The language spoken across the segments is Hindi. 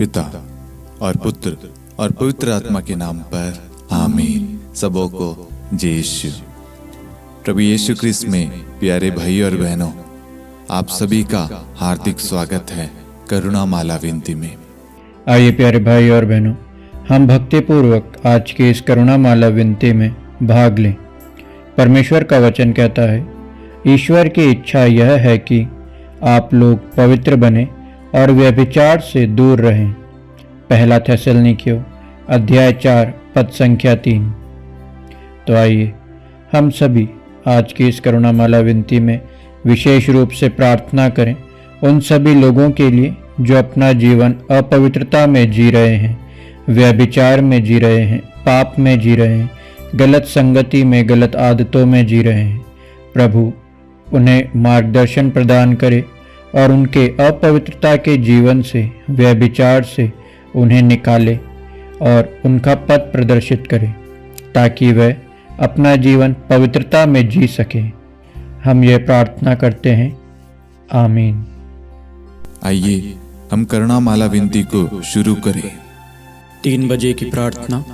पिता और पुत्र और पवित्र आत्मा के नाम पर आमीन। सबों को जय यीशु। प्रभु यीशु क्रिस्त में प्यारे भाई और बहनों, आप सभी का हार्दिक स्वागत है करुणा माला विनती में। आइए प्यारे भाई और बहनों, हम भक्तिपूर्वक आज की इस करुणा माला विनती में भाग लें। परमेश्वर का वचन कहता है, ईश्वर की इच्छा यह है कि आप लोग पवित्र बने और व्यभिचार से दूर रहें। पहला थेसलनिकियों अध्याय 4 पद संख्या 3। तो आइए हम सभी आज की इस करुणा माला विनती में विशेष रूप से प्रार्थना करें उन सभी लोगों के लिए जो अपना जीवन अपवित्रता में जी रहे हैं, व्यभिचार में जी रहे हैं, पाप में जी रहे हैं, गलत संगति में, गलत आदतों में जी रहे हैं। प्रभु उन्हें मार्गदर्शन प्रदान करे और उनके अपवित्रता के जीवन से, व्यभिचार से उन्हें निकाले और उनका पथ प्रदर्शित करे ताकि वह अपना जीवन पवित्रता में जी सके। हम ये प्रार्थना करते हैं, आमीन। आइए हम करुणा माला विनती को शुरू करें। 3 बजे की प्रार्थना।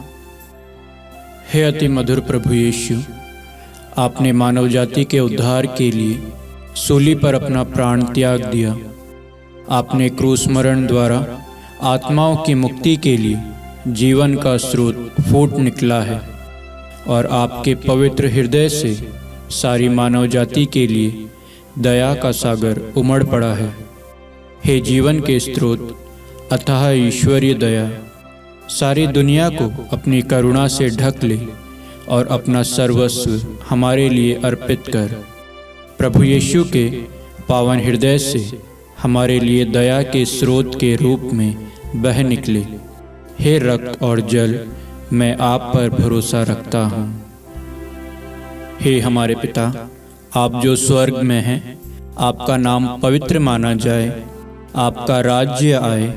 हे अति मधुर प्रभु यीशु, आपने मानव जाति के उद्धार के लिए सूली पर अपना प्राण त्याग दिया। आपने क्रूस मरण द्वारा आत्माओं की मुक्ति के लिए जीवन का स्रोत फूट निकला है और आपके पवित्र हृदय से सारी मानव जाति के लिए दया का सागर उमड़ पड़ा है। हे जीवन के स्रोत अथाह ईश्वरीय दया, सारी दुनिया को अपनी करुणा से ढक ले और अपना सर्वस्व हमारे लिए अर्पित कर। प्रभु यीशु के पावन हृदय से हमारे लिए दया के स्रोत के रूप में बह निकले। हे रक्त और जल, मैं आप पर भरोसा रखता हूँ। हे हमारे पिता, आप जो स्वर्ग में हैं, आपका नाम पवित्र माना जाए, आपका राज्य आए,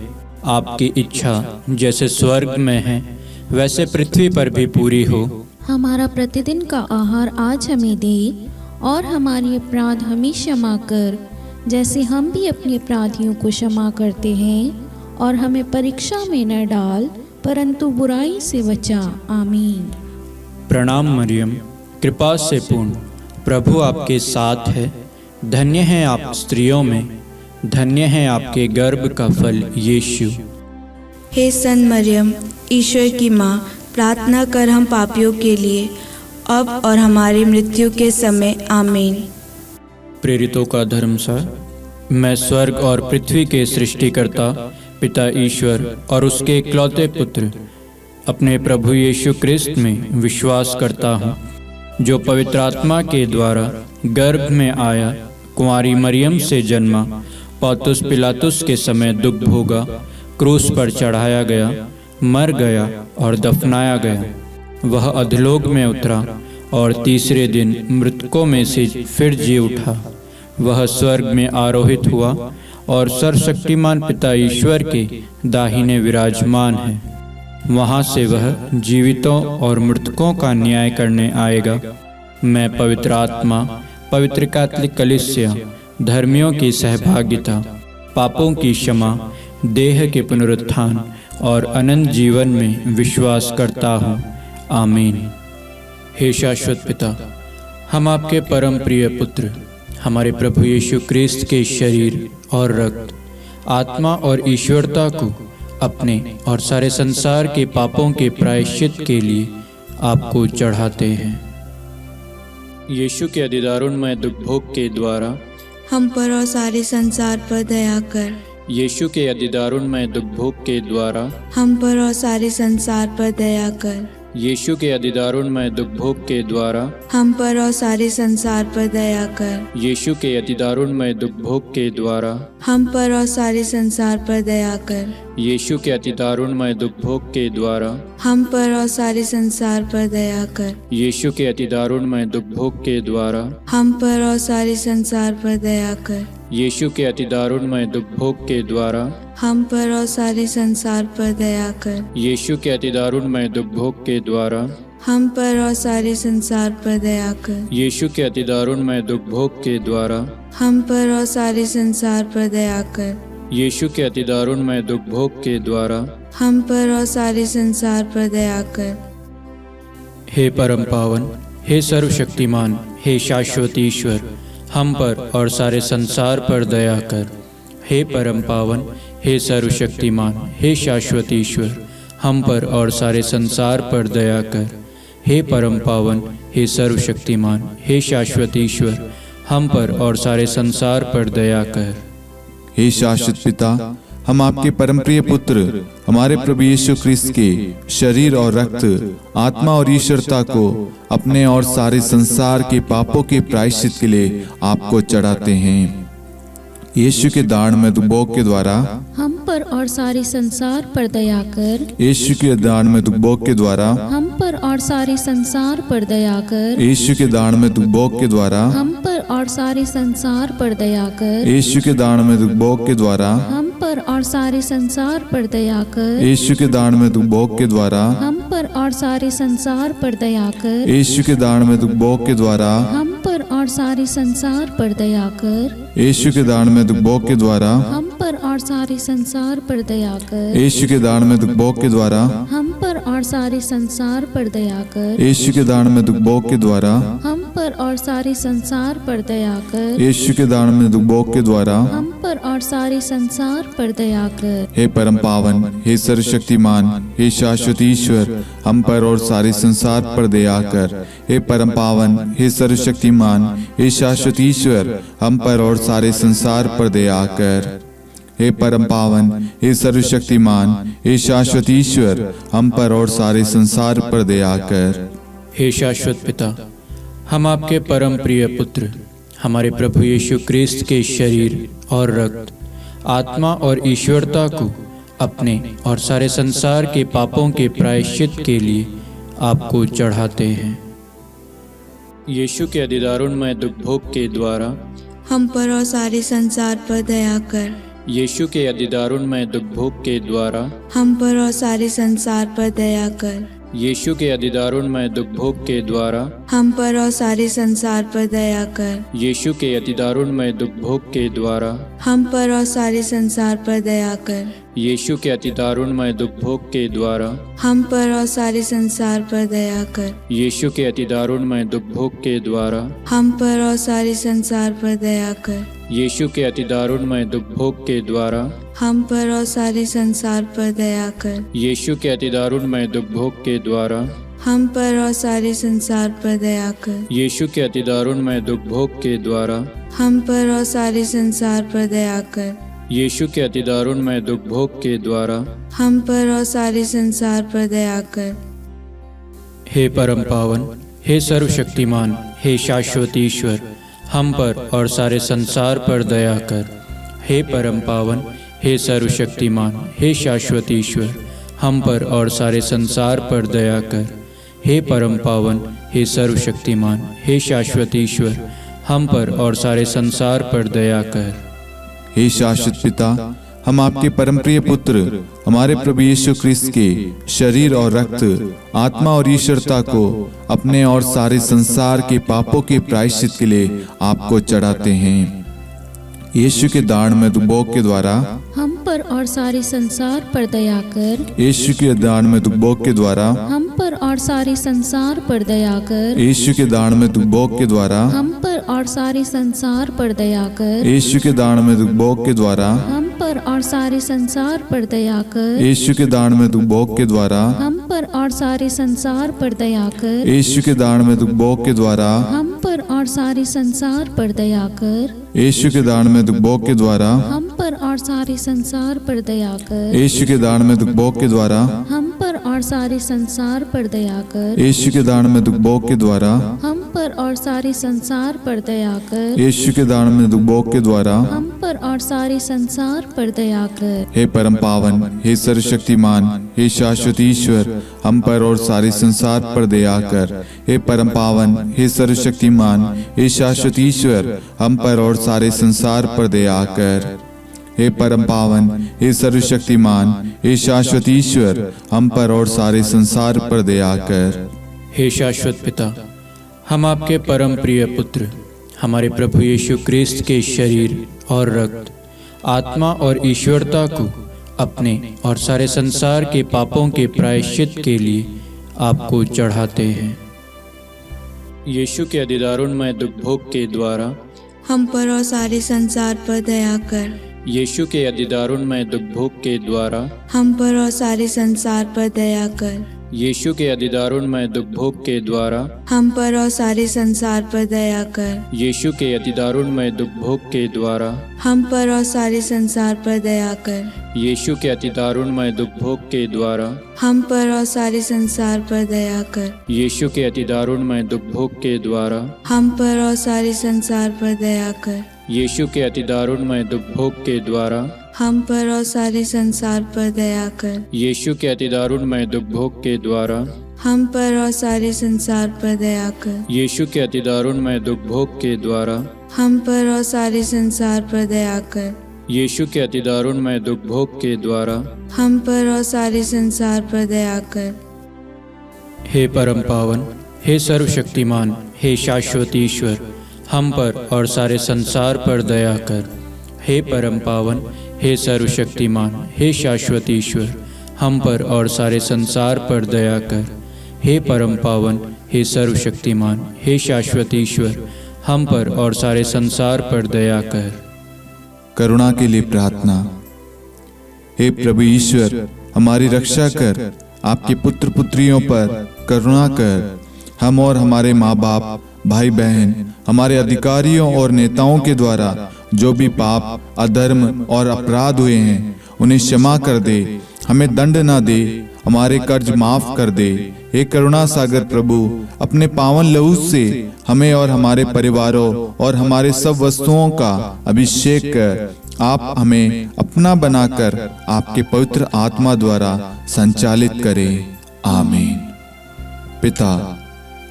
आपकी इच्छा जैसे स्वर्ग में है वैसे पृथ्वी पर भी पूरी हो। हमारा प्रतिदिन का आहार आज हमें दे और हमारे अपराध हमें क्षमा कर, जैसे हम भी अपने अपराधियों को क्षमा करते हैं, और हमें परीक्षा में न डाल परंतु बुराई से बचा। आमीन। प्रणाम मरियम, कृपा से पूर्ण, प्रभु आपके साथ है। धन्य हैं आप स्त्रियों में, धन्य है आपके गर्भ का फल यीशु। हे सन मरियम, ईश्वर की माँ, प्रार्थना कर हम पापियों के लिए अब और हमारी मृत्यु के समय। आमीन। प्रेरितों का धर्मसार। मैं स्वर्ग और पृथ्वी के सृष्टिकर्ता पिता ईश्वर और उसके इकलौते पुत्र अपने प्रभु यीशु क्रिस्त में विश्वास करता हूँ, जो पवित्र आत्मा के द्वारा गर्भ में आया, कुंवारी मरियम से जन्मा, पौंतुस पिलातुस के समय दुख भोगा, क्रूस पर चढ़ाया गया, मर गया और दफनाया गया। वह अधोलोक में उतरा और तीसरे दिन मृतकों में से फिर जी उठा। वह स्वर्ग में आरोहित हुआ और सर्वशक्तिमान पिता ईश्वर के दाहिने विराजमान है। वहाँ से वह जीवितों और मृतकों का न्याय करने आएगा। मैं पवित्र आत्मा, पवित्र कैथोलिक कलीसिया, धर्मियों की सहभागिता, पापों की क्षमा, देह के पुनरुत्थान और अनंत जीवन में विश्वास करता हूँ। आमीन। हे शाश्वत पिता, हम आपके परम प्रिय पुत्र, हमारे प्रभु यीशु क्रिस्त के शरीर और रक्त, आत्मा और ईश्वरता को अपने और सारे संसार के पापों के प्रायश्चित के लिए आपको चढ़ाते हैं। यीशु के अधिदारुणमय दुख भोग के द्वारा हम पर और सारे संसार पर दया कर। यीशु के अधिदारुणमय दुख भोग के द्वारा हम पर और सारे संसार पर दया कर। यीशु के अधिदारुणमय दुख भोग के द्वारा हम पर और सारे संसार पर दया कर। यीशु के अधिदारुणमय दुख भोग के द्वारा हम पर और सारे संसार पर दया कर। यीशु के अधिदारुणमय दुख भोग के द्वारा हम पर और सारे संसार पर दया कर। यीशु के अधिदारुणमय दुख भोग के द्वारा हम पर और सारे संसार पर दया कर। यीशु के अधिदारुणमय दुख भोग के द्वारा हम पर और सारे संसार पर दया कर। यीशु के अधिदारुणमय दुख भोग के द्वारा हम पर और सारे संसार पर दया कर। यीशु के अधिदारुणमय दुख भोग के द्वारा हम पर और सारे संसार पर दया कर। यीशु के अति दारुणमय दुख भोग के द्वारा हम पर और सारे संसार पर दया कर। हे परम पावन, हे सर्वशक्तिमान, हे शाश्वत ईश्वर, हम पर और सारे संसार पर दया कर। हे परम पावन, हे सर्वशक्तिमान, हे शाश्वत ईश्वर, हम पर और सारे संसार पर दया कर। हे परम पावन, हे सर्वशक्तिमान, हे शाश्वत ईश्वर, हम पर और सारे संसार पर दया कर। हे शाश्वत पिता, हम आपके परम प्रिय पुत्र हमारे प्रभु यीशु ख्रिस्त के शरीर और रक्त, आत्मा और ईश्वरता को अपने और सारे संसार के पापों के प्रायश्चित के लिए आपको चढ़ाते हैं। यीशु के दारुणमय दुख भोग के द्वारा हम पर और सारे संसार पर दया कर। यीशु के दारुणमय दुख भोग के द्वारा हम पर और सारे संसार पर दया कर। यीशु के दारुणमय दुख भोग के द्वारा हम पर और सारे संसार पर दया कर। यीशु के दारुणमय दुख भोग के द्वारा हम पर और सारे संसार पर दया कर। यीशु के दारुणमय दुख भोग के द्वारा हम पर और सारे संसार पर दया कर। यीशु के दारुणमय दुख भोग के द्वारा हम पर और सारे संसार पर दया कर। यीशु के दारुणमय दुख भोग के द्वारा हम पर और सारे संसार पर दया कर। यीशु के दारुणमय दुख भोग के द्वारा हम पर और सारे संसार पर दया कर। यीशु के दारुणमय दुख भोग के द्वारा हम पर और सारे संसार पर दया कर। यीशु के दारुणमय दुख भोग के द्वारा हम पर और सारे संसार पर दया कर। हे परम पावन, हे सर्वशक्तिमान, हे शाश्वत ईश्वर, हम पर और सारे संसार पर दया कर। हे परम पावन, हे सर्वशक्तिमान, हे शाश्वत ईश्वर, हम पर और सारे संसार पर दया कर। हे परम पावन, हे सर्वशक्तिमान, हे शाश्वत ईश्वर, हम पर और सारे संसार पर दया कर। हे शाश्वत पिता, हम आपके परम प्रिय पुत्र हमारे प्रभु यीशु ख्रिस्त के शरीर और रक्त, आत्मा और ईश्वरता को अपने और सारे संसार के पापों के प्रायश्चित के लिए आपको चढ़ाते हैं। यीशु के अति दारुणमय दुख भोग के द्वारा हम पर और सारे संसार पर दया कर। यीशु के अति दारुणमय दुख भोग के द्वारा हम पर और सारे संसार पर दया कर। यीशु के अति दारुणमय दुख भोग के द्वारा हम पर और सारे संसार पर दया कर। यीशु के अति दारुणमय दुख भोग के द्वारा हम पर और सारे संसार पर दया कर। यीशु के अति दारुणमय दुख भोग के द्वारा हम पर और सारे संसार पर दया कर। यीशु के अति दारुणमय दुख भोग के द्वारा हम पर और सारे संसार पर दया कर। यीशु के अति दारुणमय दुख भोग के द्वारा हम पर और सारे संसार पर दया कर। यीशु के अति दारुणमय दुख भोग के द्वारा हम पर और सारे संसार पर दया कर। यीशु के अति दारुणमय दुख भोग के द्वारा हम पर और सारे संसार पर दया कर। यीशु के अति दारुणमय दुख भोग के द्वारा हम पर और सारे संसार पर दया कर। हे परम पावन, हे सर्वशक्तिमान, हे शाश्वत ईश्वर, हम पर और सारे संसार पर दया कर। हे परम पावन, हे सर्वशक्तिमान, हे शाश्वत ईश्वर, हम पर और सारे संसार पर दया कर। हे परम पावन, हे सर्वशक्तिमान, हे शाश्वत ईश्वर, हम पर और सारे संसार पर दया कर। हे शाश्वत पिता, हम आपके परम प्रिय पुत्र हमारे प्रभु यीशु ख्रिस्त के शरीर और रक्त, आत्मा और ईश्वरता को अपने और सारे संसार के पापों के प्रायश्चित के लिए आपको चढ़ाते हैं। यीशु के दारुणमय दुख भोग के द्वारा हम पर और सारे संसार पर दया कर। यीशु के दारुणमय दुख भोग के द्वारा हम पर और सारे संसार पर दया कर। यीशु के दारुणमय दुख भोग के द्वारा हम पर और सारे संसार पर दया कर। यीशु के दारुणमय दुख भोग के द्वारा हम पर और सारे संसार पर दया कर। यीशु के दारुणमय दुख भोग के द्वारा हम पर और सारे संसार पर दया कर। यीशु के दारुणमय दुख भोग के द्वारा हम पर और सारे संसार पर दया कर। यीशु के दारुणमय दुख भोग के द्वारा हम पर और सारे संसार पर दया कर। यीशु के दारुणमय दुख भोग के द्वारा हम पर और सारे संसार पर दया कर। यीशु के दारुणमय दुख भोग के द्वारा हम पर और सारे संसार पर दया कर। यीशु के दारुणमय दुख भोग के द्वारा हम पर और सारे संसार पर दया कर। हे परम पावन, हे सर्वशक्तिमान, हे शाश्वत ईश्वर, हम पर और सारे संसार पर दया कर। हे परम पावन, हे सर्वशक्तिमान, हे शाश्वत ईश्वर, हम पर और सारे संसार पर दया कर। हे परम पावन, हे सर्वशक्तिमान, हे शाश्वत ईश्वर, हम पर और सारे संसार पर दया कर। हे शाश्वत पिता, हम आपके परम प्रिय पुत्र हमारे प्रभु यीशु ख्रिस्त के शरीर और रक्त, आत्मा और ईश्वरता को अपने और सारे संसार के पापों के प्रायश्चित के लिए आपको चढ़ाते हैं। यीशु के अधिदारुणमय दुख भोग के द्वारा हम पर और सारे संसार पर दया कर। यीशु के अधिदारुणमय दुख भोग के द्वारा हम पर और सारे संसार पर दया कर। यीशु के अधिदारुणमय दुख भोग के द्वारा हम पर और सारे संसार पर दया कर। यीशु के अधिदारुणमय दुख भोग के द्वारा हम पर और सारे संसार पर दया कर। यीशु के अधिदारुणमय दुख भोग के द्वारा हम पर और सारे संसार पर दया कर। यीशु के अधिदारुणमय दुख भोग के द्वारा हम पर और सारे संसार पर दया कर। यीशु के अधिदारुणमय दुख भोग के द्वारा हम पर और सारे संसार पर दया कर। यीशु के अधिदारुणमय दुख भोग के द्वारा हम पर और सारे संसार पर दया कर। यीशु के अधिदारुणमय दुख भोग के द्वारा हम पर और सारे संसार पर दया कर। यीशु के अधिदारुणमय दुख भोग के द्वारा हम पर और सारे संसार पर दया कर। हे परम पावन, हे सर्वशक्तिमान, हे शाश्वत ईश्वर, हम पर और सारे संसार पर दया कर। हे परम पावन, हे सर्वशक्तिमान, हे शाश्वत ईश्वर, हम पर और सारे संसार पर दया कर। हे परम पावन, हे सर्वशक्तिमान, हे शाश्वत ईश्वर, हम पर और सारे संसार पर दया कर। करुणा के लिए प्रार्थना। हे प्रभु ईश्वर, हमारी रक्षा कर, आपके पुत्र पुत्रियों पर करुणा कर। हम और हमारे माँ बाप, भाई बहन, हमारे अधिकारियों और नेताओं के द्वारा जो भी पाप, अधर्म और अपराध हुए हैं उन्हें क्षमा कर दे, हमें दंड ना दे, हमारे कर्ज माफ कर दे। हे करुणा सागर प्रभु, अपने पावन लहू से हमें और हमारे परिवारों और हमारे सब वस्तुओं का अभिषेक कर आप हमें अपना बनाकर आपके पवित्र आत्मा द्वारा संचालित करें। आमीन। पिता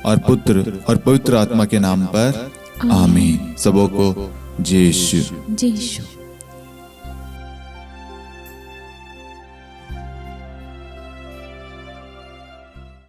और पुत्र और पवित्र आत्मा के नाम पर आमीन। सबों को जय यीशु। जय यीशु।